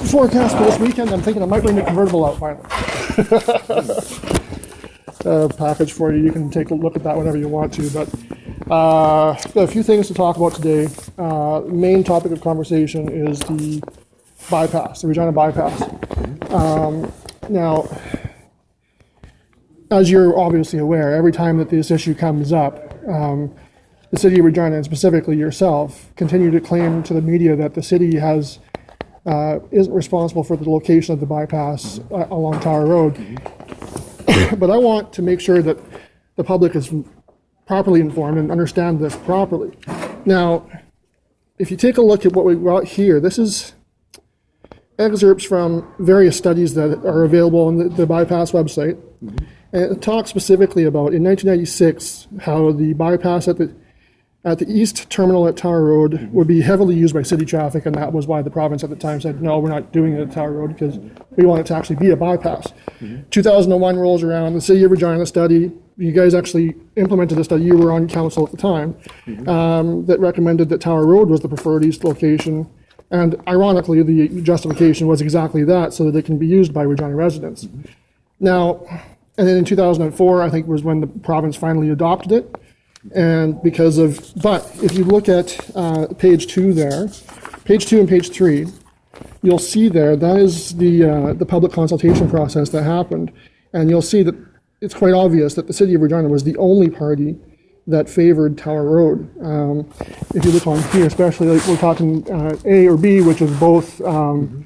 forecast for this weekend, I'm thinking I might bring the convertible out finally. Package for you. You can take a look at that whenever you want to. But got a few things to talk about today. Main topic of conversation is the bypass, the Regina Bypass. Now, as you're obviously aware, every time that this issue comes up, the city of Regina, and specifically yourself, continue to claim to the media that the city has isn't responsible for the location of the bypass along Tower Road. But I want to make sure that the public is properly informed and understand this properly. Now, if you take a look at what we got here, this is excerpts from various studies that are available on the bypass website. And it talks specifically about, in 1996, how the bypass at the east terminal at Tower Road would be heavily used by city traffic, and that was why the province at the time said, no, we're not doing it at Tower Road because we want it to actually be a bypass. 2001 rolls around, the city of Regina study, you guys actually implemented the study, you were on council at the time, that recommended that Tower Road was the preferred east location, and ironically the justification was exactly that, so that it can be used by Regina residents. Now, and then in 2004, I think was when the province finally adopted it. And because of, but if you look at page 2 there, page 2 and page 3, you'll see there, that is the public consultation process that happened. And you'll see that it's quite obvious that the city of Regina was the only party that favored Tower Road. If you look on here, especially like we're talking A or B, which is both on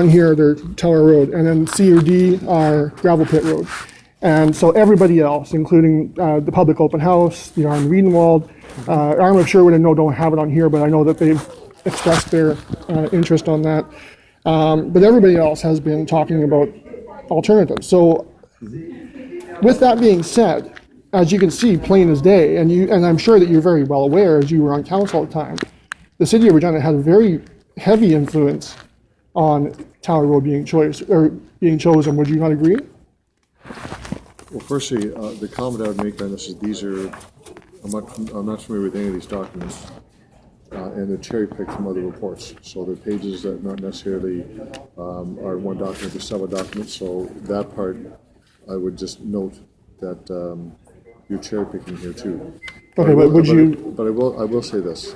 here, they're Tower Road, and then C or D are Gravel Pit Road. And so everybody else, including the public open house, the Arm Redenwald, Arm of Sherwood, and no, don't have it on here, but I know that they've expressed their interest on that. But everybody else has been talking about alternatives. So with that being said, as you can see, plain as day, and I'm sure that you're very well aware, as you were on council at the time, the city of Regina had a very heavy influence on Tower Road being chosen. Would you not agree? Well, firstly, the comment I would make on this is these are, I'm not familiar with any of these documents, and they're cherry-picked from other reports. So they're pages that not necessarily are one document, they're several documents. So that part, I would just note that you're cherry-picking here too. Okay, but would you? But I will say this.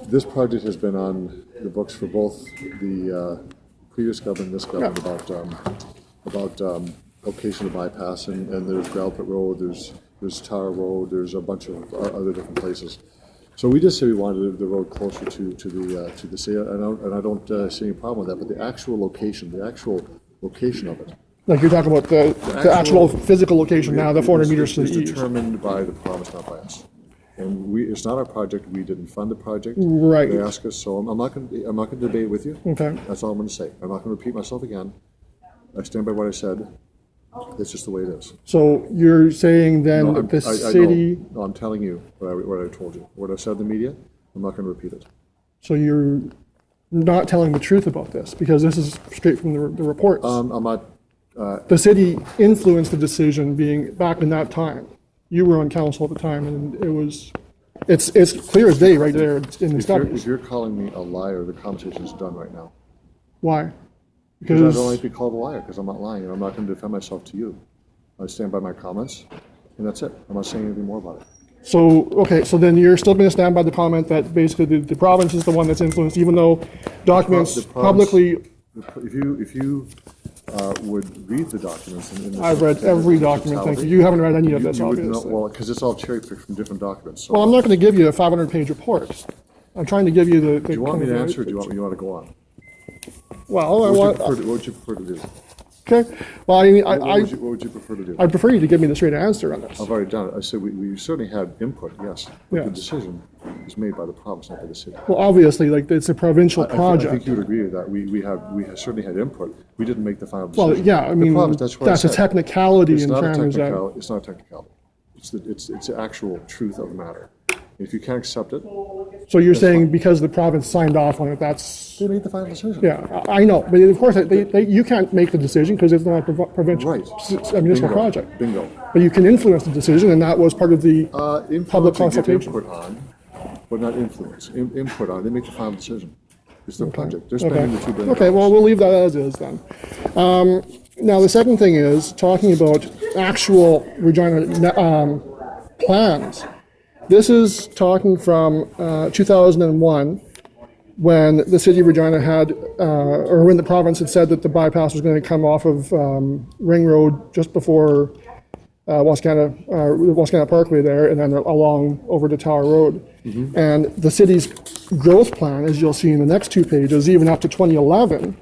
This project has been on the books for both the previous government and this government about location of bypass, and there's Gravel Pit Road, there's Tower Road, there's a bunch of other different places. So we just said we wanted the road closer to the city, and I don't see any problem with that. But the actual location of it. Like you're talking about the actual physical location now, the 400 meters to the east. It's determined by the province, not by us. And it's not our project. We didn't fund the project. Right. They asked us, so I'm not going to debate with you. Okay. That's all I'm going to say. I'm not going to repeat myself again. I stand by what I said. It's just the way it is. So you're saying then that the city? No, I'm telling you what I told you. What I said in the media, I'm not going to repeat it. So you're not telling the truth about this because this is straight from the reports. I'm not. The city influenced the decision being back in that time. You were on council at the time, and it's clear as day right there in the studies. If you're calling me a liar, the conversation is done right now. Why? Because I don't like to be called a liar, because I'm not lying, and I'm not going to defend myself to you. I stand by my comments, and that's it. I'm not saying anything more about it. So, okay, so then you're still going to stand by the comment that basically the province is the one that's influenced, even though documents The province, publicly... If you would read the documents... I've read every document, thank you. You haven't read any of this, obviously. Well, because it's all cherry-picked from different documents. So well, I'm not going to give you a 500-page report. I'm trying to give you the... Do you want me to answer, or do you want to go on? Well, what would you prefer to do? Okay. Well, I mean, what would you prefer to do? I'd prefer you to give me the straight answer on this. I've already done it. I said we certainly had input, yes. But Yeah. the decision is made by the province, not by the city. Well, obviously, like, it's a provincial project. I think you would agree with that. We have certainly had input. We didn't make the final decision. Well, yeah, I mean, that's a technicality in terms of... It's not a technicality. It's the actual truth of the matter. If you can't accept it... So you're saying because the province signed off on it, that's... They made the final decision. Yeah, I know, but of course, you can't make the decision because it's not a provincial, Right. a municipal project. Bingo. But you can influence the decision, and that was part of the public Influence you give consultation. input on but not influence, input on it. They make the final decision. It's their project. They're spending the $2 billion. Okay, well, we'll leave that as is then. Now, the second thing is talking about actual Regina plans. This is talking from 2001, when the city of Regina had, or when the province had said that the bypass was going to come off of Ring Road just before Wascana Parkway there, and then along over to Tower Road. And the city's growth plan, as you'll see in the next two pages, even up to 2011,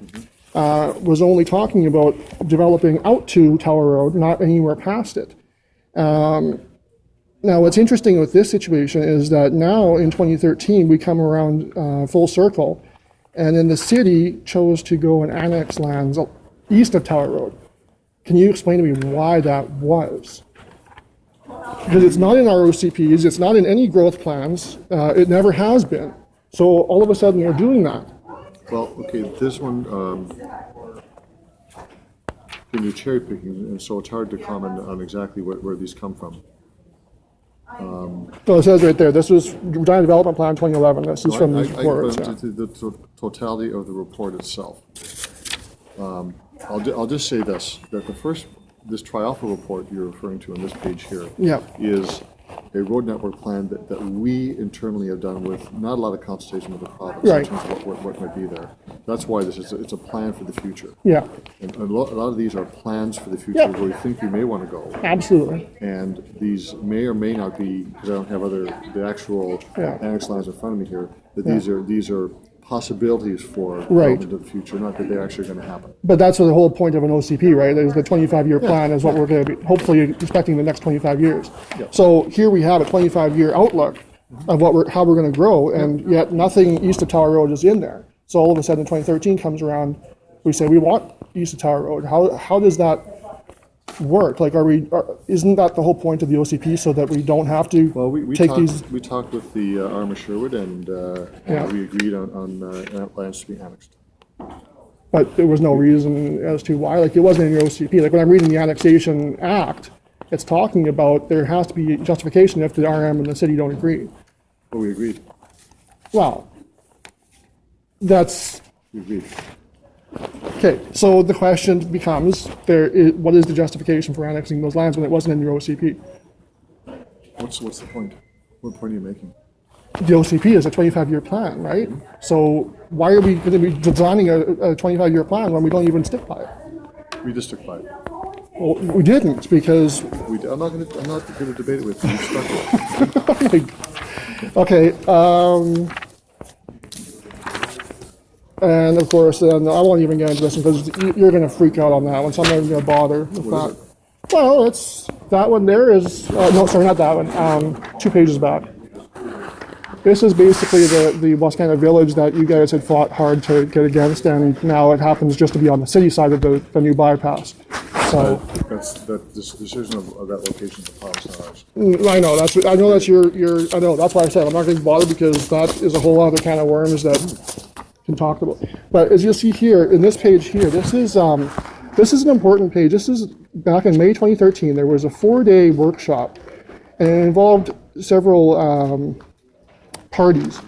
was only talking about developing out to Tower Road, not anywhere past it. Now, what's interesting with this situation is that now in 2013, we come around full circle, and then the city chose to go and annex lands east of Tower Road. Can you explain to me why that was? Because it's not in our OCPs, it's not in any growth plans, it never has been. So all of a sudden we're doing that. Well, okay, this one, you're cherry picking, and so it's hard to comment on exactly where these come from. So it says right there, this was Regina Development Plan 2011, this is from these reports. I the totality of the report itself. I'll just say this, that this trialpha report you're referring to on this page here is a road network plan that we internally have done with not a lot of consultation with the province in terms of what might be there. That's why it's a plan for the future. Yeah. And a lot of these are plans for the future where we think we may want to go. Absolutely. And these may or may not be, because I don't have the actual annex lines in front of me here, that these are possibilities for development of the future, not that they're actually going to happen. But that's the whole point of an OCP, right? Is the 25-year plan is what we're going to be hopefully expecting the next 25 years. So here we have a 25-year outlook of how we're going to grow, and yet nothing east of Tower Road is in there. So all of a sudden, 2013 comes around, we say we want east of Tower Road. How does that work? Like, isn't that the whole point of the OCP, so that we don't have to take these? We talked with the Arm of Sherwood, and we agreed on lands to be annexed. But there was no reason as to why. Like, it wasn't in your OCP. Like, when I'm reading the Annexation Act, it's talking about there has to be justification if the RM and the city don't agree. But we agreed. Well, We agreed. Okay, so the question becomes, what is the justification for annexing those lands when it wasn't in your OCP? What's the point? What point are you making? The OCP is a 25-year plan, right? So why are we going to be designing a 25-year plan when we don't even stick by it? We just stuck by it. Well, we didn't, because... I'm not going to debate it with you. You stuck with it. Okay, and of course, then I won't even get into this because you're going to freak out on that one, so I'm not even going to bother with that. Well, it's that one there is, no, sorry, not that one, 2 pages back. This is basically the Wascana village that you guys had fought hard to get against, and now it happens just to be on the city side of the new bypass. So this decision of that location is the province, not ours. I know that's why I said I'm not going to bother, because that is a whole other can of worms that can talk about. But as you'll see here in this page here, this is an important page. This is back in May 2013. There was a 4-day workshop, and it involved several parties.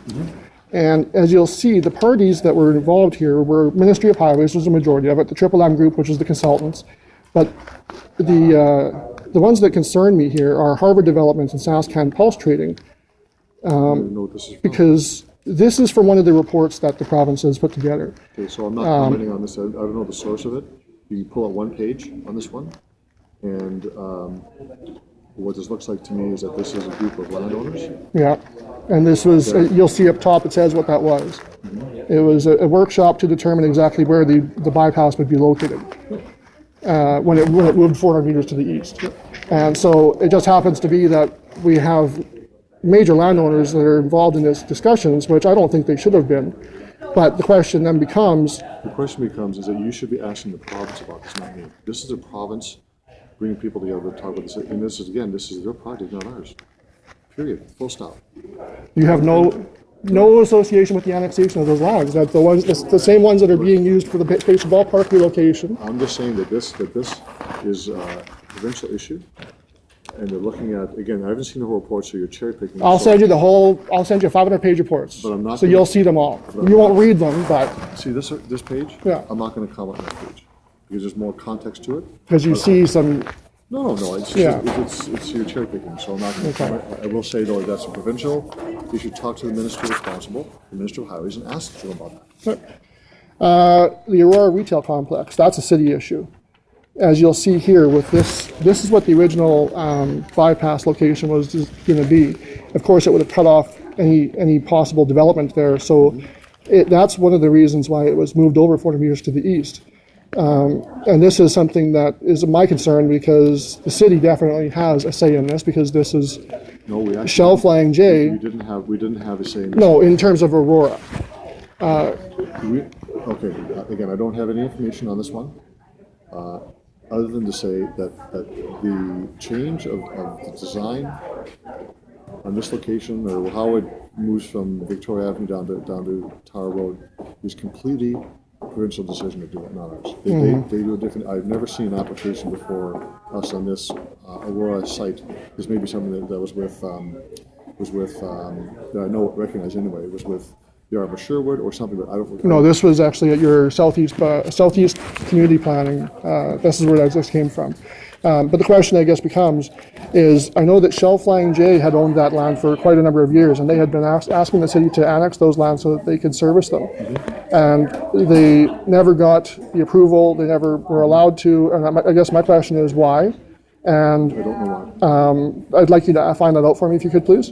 And as you'll see, the parties that were involved here were Ministry of Highways, was the majority of it, the Triple M Group, which is the consultants. But the ones that concern me here are Harvard Developments and SaskCan Pulse Trading, I don't even know what this is from. because this is from one of the reports that the province has put together. Okay, so I'm not commenting on this. I don't know the source of it. You can pull out one page on this one, and what this looks like to me is that this is a group of landowners. Yeah, and this was, you'll see up top, it says what that was. It was a workshop to determine exactly where the bypass would be located when it moved 400 meters to the east. And so it just happens to be that we have major landowners that are involved in these discussions, which I don't think they should have been. But the question then becomes... The question becomes is that you should be asking the province about this, not me. This is a province bringing people together to talk about this. And this is their project, not ours. Period. Full stop. You have no association with the annexation of those lands. That the same ones that are being used for the baseball park relocation. I'm just saying that this is a provincial issue, and they're looking at, again, I haven't seen the whole report, so you're cherry picking. I'll So- send you the whole, I'll send you 500-page reports. But I'm not So gonna- you'll see them all. You won't read them, but, See this page? Yeah. I'm not gonna comment on that page, because there's more context to it. because you see some, No, it's Yeah. it's your cherry picking, so I'm not gonna Okay. comment. I will say though, that's a provincial, you should talk to the minister responsible, the Minister of Highways, and ask them about that. the Aurora Retail Complex, that's a city issue. As you'll see here with this is what the original bypass location was going to be. Of course, it would have cut off any possible development there. So that's one of the reasons why it was moved over 400 meters to the east. And this is something that is my concern because the city definitely has a say in this because this is No, we actually. Shelf Lang J. We didn't have a say in this. No, in terms of Aurora. Okay, again, I don't have any information on this one, other than to say that the change of the design on this location, or how it moves from Victoria Avenue down to Tower Road, is completely a provincial decision to do it, not ours. They do a different, I've never seen an application before us on this Aurora site. This may be something that was with, that I know, recognize anyway, it was with the Arbor Sherwood or something, but I don't. No, this was actually at your southeast community planning. This is where this came from. But the question, I guess, becomes, is I know that Shelf Lang J had owned that land for quite a number of years, and they had been asking the city to annex those lands so that they could service them. And they never got the approval, they never were allowed to, and I guess my question is why? And I don't know why. I'd like you to find that out for me if you could, please,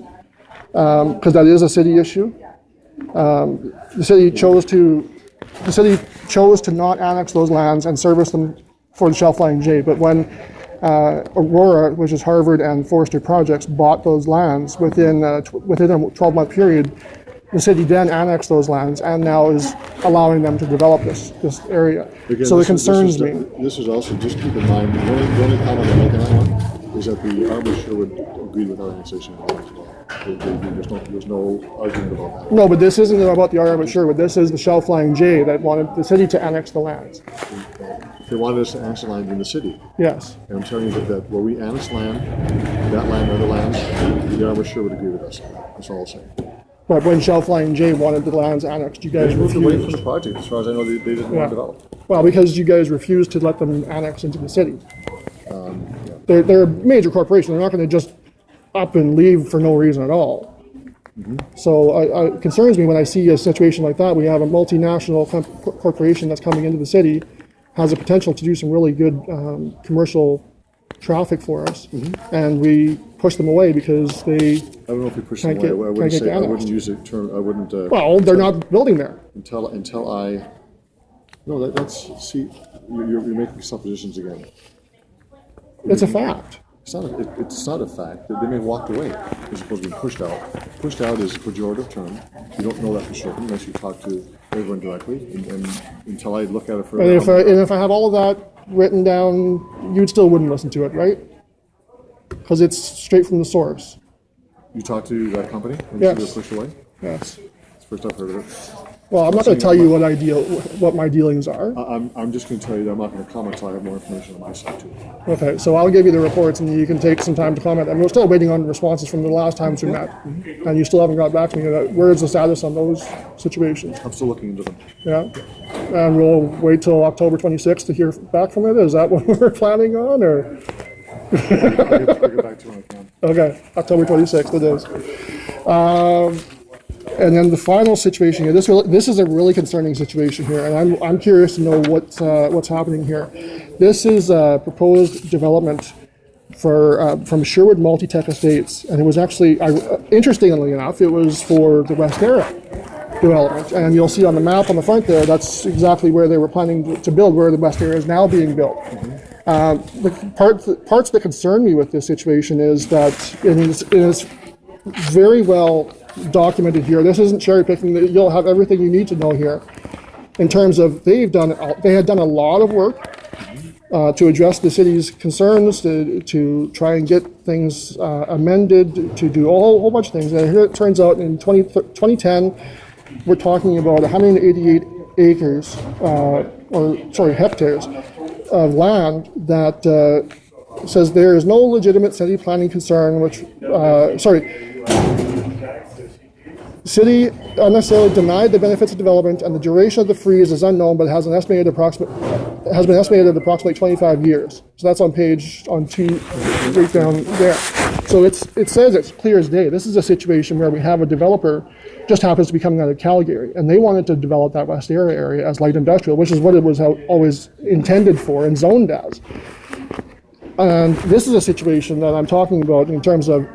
because that is a city issue. The city chose to not annex those lands and service them for the Shelf Lang J. But when Aurora, which is Harvard and Forester Projects, bought those lands within a 12-month period, the city then annexed those lands and now is allowing them to develop this area. Again, So it this concerns me. This is also, just keep in mind, the only comment I make on that one is that the Arbor Sherwood agreed with our annexation as well. There's no argument about that. No, but this isn't about the Arbor Sherwood. This is the Shelf Lang J that wanted the city to annex the lands. They wanted us to annex the land in the city. Yes. And I'm telling you that where we annex land, that land, other lands, the Arbor Sherwood agree with us. That's all I'll say. But when Shelf Lang J wanted the lands annexed, you guys They moved away from refused. the project. As far as I know, they didn't want to develop. Well, because you guys refused to let them annex into the city. They're a major corporation. They're not going to just up and leave for no reason at all. So it concerns me when I see a situation like that. We have a multinational corporation that's coming into the city, has the potential to do some really good commercial traffic for us, and we push them away because they, I don't know if we push them Can't away. get- I wouldn't can't get say, I annexed. wouldn't use the term, I wouldn't. well, they're not building there. Until I, no, that's, see, you're making suppositions again. It's a fact. It's not a fact. They may have walked away as opposed to being pushed out. Pushed out is a pejorative term. You don't know that for certain unless you talk to everyone directly. And until I look at it further. And if I have all of that written down, you still wouldn't listen to it, right? Because it's straight from the source. You talk to that company and Yes. you were pushed away? Yes. It's the first I've heard of it. Well, I'm not going to tell you what my dealings are. I'm just going to tell you that I'm not going to comment until I have more information on my side too. Okay, so I'll give you the reports and you can take some time to comment. And we're still waiting on responses from the last times we met. And you still haven't got back to me. Where's the status on those situations? I'm still looking into them. Yeah? And we'll wait till October 26th to hear back from it? Is that what we're planning on, or? I'll get back to you when I can. Okay, October 26th it is. And then the final situation here, this is a really concerning situation here, and I'm curious to know what's happening here. This is a proposed development from Sherwood Multi-Tech Estates, and it was actually, interestingly enough, it was for the West Terra development. And you'll see on the map on the front there, that's exactly where they were planning to build, where the West Terra is now being built. The parts that concern me with this situation is that it is very well documented here. This isn't cherry picking. You'll have everything you need to know here. In terms of they had done a lot of work to address the city's concerns, to try and get things amended, to do a whole bunch of things. And here it turns out in 2010, we're talking about 188 acres, hectares of land that It says there is no legitimate city planning concern which, city unnecessarily denied the benefits of development, and the duration of the freeze is unknown, but has been estimated at approximately 25 years. So that's on 2, right down there. So it says it's clear as day. This is a situation where we have a developer just happens to be coming out of Calgary, and they wanted to develop that West area as light industrial, which is what it was always intended for and zoned as. And this is a situation that I'm talking about in terms of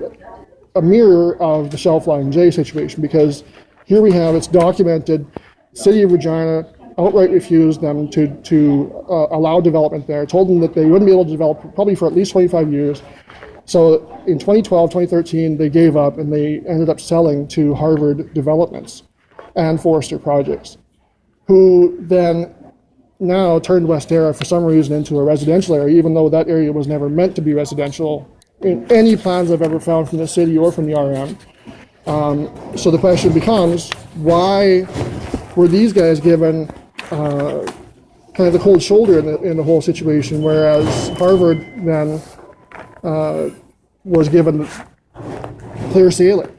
a mirror of the Shelf Line J situation, because here we have, it's documented, City of Regina outright refused them to allow development there, told them that they wouldn't be able to develop probably for at least 25 years. So in 2012, 2013, they gave up and they ended up selling to Harvard Developments and Forrester Projects, who then now turned West Terra for some reason into a residential area, even though that area was never meant to be residential in any plans I've ever found from the city or from the RM. So the question becomes, why were these guys given kind of the cold shoulder in the whole situation, whereas Harvard then was given clear sailing?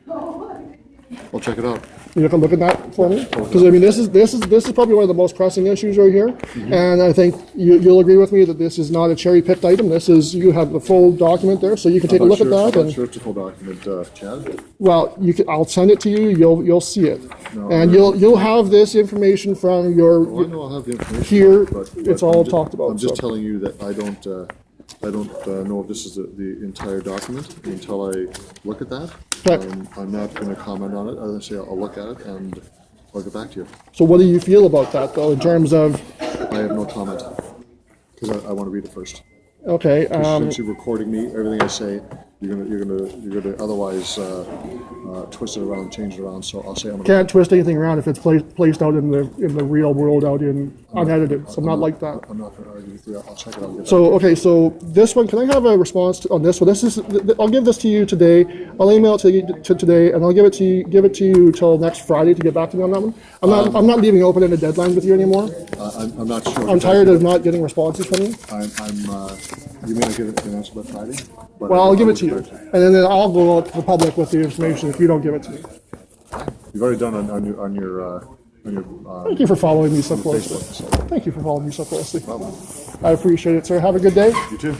I'll check it out. You can look at that for me, because I mean this is probably one of the most pressing issues right here, and I think you'll agree with me that this is not a cherry-picked item. This is, you have the full document there, so you can take a look at that. I'm not sure it's a full document, Chad. Well, I'll send it to you. You'll see it, and you'll have this information from your. Well, I know I'll have the information here. But It's all talked about. I'm just telling you that I don't know if this is the entire document until I look at that. Correct. I'm not going to comment on it. I'm going to say I'll look at it and I'll get back to you. So what do you feel about that, though, in terms of? I have no comment because I want to read it first. Okay. Since you're recording me, everything I say, you're gonna otherwise twist it around, change it around. So I'll say I'm gonna. Can't twist anything around if it's placed out in the real world, out in unedited. So I'm not like that. I'm not going to argue with you. I'll check it out. And get So okay, so this one, can I have a response on this one? This is, I'll give this to you today. I'll email it to you today, and I'll give it to you till next Friday to get back to me on that one. I'm not leaving open-ended deadlines with you anymore. I'm not sure. I'm tired of not getting responses from you. You may not get an answer by Friday. But Well, I'll give it to you, and then I'll go out to the public with the information if you don't give it to me. You've already done on your. Thank you for following me so closely. Facebook, so. Thank you for following me so closely. I appreciate it, sir. Have a good day. You too.